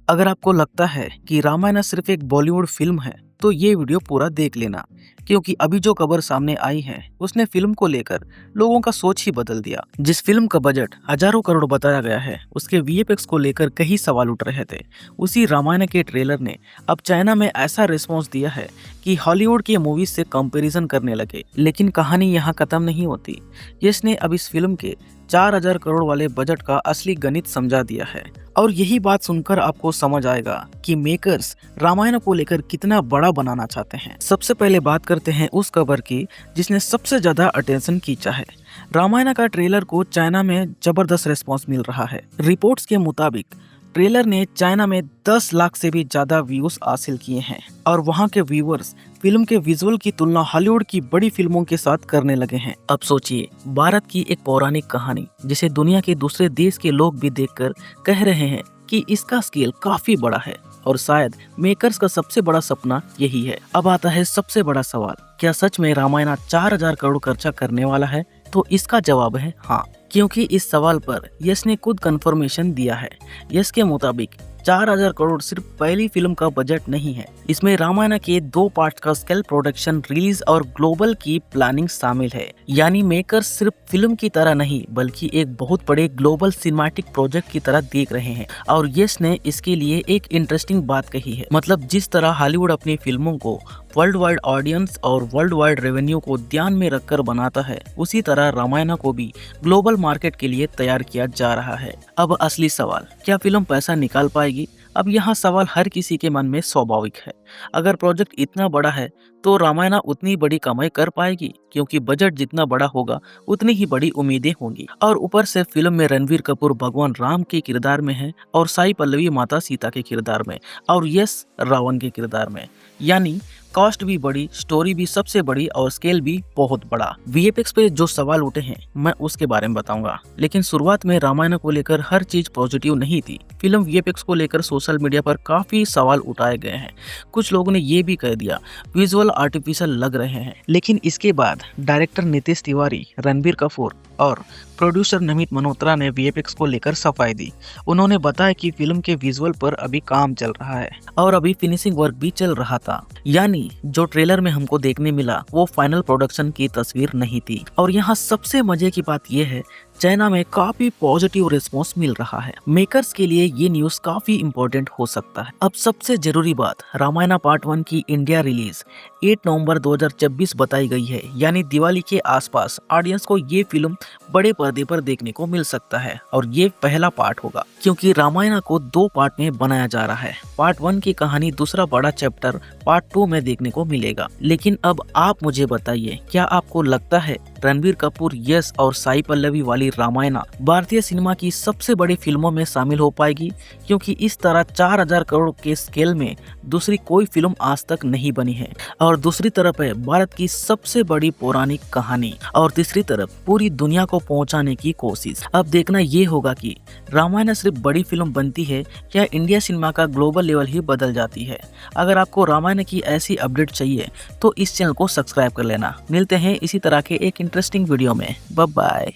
अगर आपको लगता है कि रामायण सिर्फ एक बॉलीवुड फिल्म है तो ये वीडियो पूरा देख लेना, क्योंकि अभी जो खबर सामने आई है उसने फिल्म को लेकर लोगों का सोच ही बदल दिया। जिस फिल्म का बजट हजारों करोड़ बताया गया है उसके वीएफएक्स को लेकर कई सवाल उठ रहे थे। उसी रामायण के ट्रेलर ने अब चाइना में ऐसा रिस्पॉन्स दिया है कि हॉलीवुड की मूवीज से कंपैरिजन करने लगे। लेकिन कहानी यहाँ खत्म नहीं होती। यश ने अब इस फिल्म के 4000 करोड़ वाले बजट का असली गणित समझा दिया है और यही बात सुनकर आपको समझ आएगा कि मेकर्स रामायण को लेकर कितना बड़ा बनाना चाहते हैं। सबसे पहले बात करते हैं उस खबर की जिसने सबसे ज्यादा अटेंशन खींचा है। रामायण का ट्रेलर को चाइना में जबरदस्त रिस्पांस मिल रहा है। रिपोर्ट्स के मुताबिक ट्रेलर ने चाइना में 10 लाख से भी ज्यादा व्यूज हासिल किए हैं और वहां के व्यूअर्स फिल्म के विजुअल की तुलना हॉलीवुड की बड़ी फिल्मों के साथ करने लगे हैं। अब सोचिए, भारत की एक पौराणिक कहानी जिसे दुनिया के दूसरे देश के लोग भी देखकर कह रहे हैं कि इसका स्केल काफी बड़ा है और शायद मेकर्स का सबसे बड़ा सपना यही है। अब आता है सबसे बड़ा सवाल, क्या सच में रामायण 4000 करोड़ खर्चा करने वाला है? तो इसका जवाब है हाँ, क्योंकि इस सवाल पर यश ने खुद कंफर्मेशन दिया है। यश के मुताबिक 4000 करोड़ सिर्फ पहली फिल्म का बजट नहीं है, इसमें रामायण के 2 पार्ट का स्केल प्रोडक्शन, रिलीज और ग्लोबल की प्लानिंग शामिल है। यानी मेकर्स सिर्फ फिल्म की तरह नहीं बल्कि एक बहुत बड़े ग्लोबल सिनेमैटिक प्रोजेक्ट की तरह देख रहे हैं। और यश ने इसके लिए एक इंटरेस्टिंग बात कही है, मतलब जिस तरह हॉलीवुड अपनी फिल्मों को वर्ल्ड वाइड ऑडियंस और वर्ल्ड वाइड रेवेन्यू को ध्यान में रखकर बनाता है, उसी तरह रामायण को भी ग्लोबल मार्केट के लिए तैयार किया जा रहा है। अब असली सवाल, क्या फिल्म पैसा निकाल पाएगी? अब यहाँ सवाल हर किसी के मन में स्वाभाविक है। अगर प्रोजेक्ट इतना बड़ा है तो रामायण उतनी बड़ी कमाई कर पाएगी, क्योंकि बजट जितना बड़ा होगा उतनी ही बड़ी उम्मीदें होंगी। और ऊपर से फिल्म में रणवीर कपूर भगवान राम के किरदार में है और साई पल्लवी माता सीता के किरदार में और यश रावण के किरदार में। यानी कॉस्ट भी बड़ी, स्टोरी भी सबसे बड़ी और स्केल भी बहुत बड़ा। वीएफएक्स पे जो सवाल उठे हैं मैं उसके बारे में बताऊंगा, लेकिन शुरुआत में रामायण को लेकर हर चीज पॉजिटिव नहीं थी। फिल्म वीएफएक्स को लेकर सोशल मीडिया पर काफी सवाल उठाए गए हैं। कुछ लोगों ने ये भी कह दिया विजुअल आर्टिफिशियल लग रहे हैं, लेकिन इसके बाद डायरेक्टर नीतीश तिवारी, रणबीर कपूर और प्रोड्यूसर नमित मल्होत्रा ने वीएफएक्स को लेकर सफाई दी। उन्होंने बताया कि फिल्म के विजुअल पर अभी काम चल रहा है और अभी फिनिशिंग वर्क भी चल रहा था। यानी जो ट्रेलर में हमको देखने मिला वो फाइनल प्रोडक्शन की तस्वीर नहीं थी। और यहाँ सबसे मजे की बात यह है, चाइना में काफी पॉजिटिव रिस्पॉन्स मिल रहा है। मेकर्स के लिए ये न्यूज काफी इम्पोर्टेंट हो सकता है। अब सबसे जरूरी बात, रामायण पार्ट 1 की इंडिया रिलीज 8 नवंबर 2024 बताई गई है। यानी दिवाली के आसपास ऑडियंस को ये फिल्म बड़े पर्दे पर देखने को मिल सकता है और ये पहला पार्ट होगा, क्योंकि रामायण को 2 पार्ट में बनाया जा रहा है। पार्ट 1 की कहानी दूसरा बड़ा चैप्टर पार्ट 2 में देखने को मिलेगा। लेकिन अब आप मुझे बताइए, क्या आपको लगता है रणबीर कपूर, यश और साई पल्लवी वाली रामायण भारतीय सिनेमा की सबसे बड़ी फिल्मों में शामिल हो पाएगी? क्योंकि इस तरह 4000 करोड़ के स्केल में दूसरी कोई फिल्म आज तक नहीं बनी है। और दूसरी तरफ है भारत की सबसे बड़ी पौराणिक कहानी और तीसरी तरफ पूरी दुनिया को पहुंचाने की कोशिश। अब देखना ये होगा कि रामायण सिर्फ बड़ी फिल्म बनती है या इंडिया सिनेमा का ग्लोबल लेवल ही बदल जाती है। अगर आपको रामायण की ऐसी अपडेट चाहिए तो इस चैनल को सब्सक्राइब कर लेना। मिलते हैं इसी तरह के एक इंटरेस्टिंग वीडियो में। Bye bye.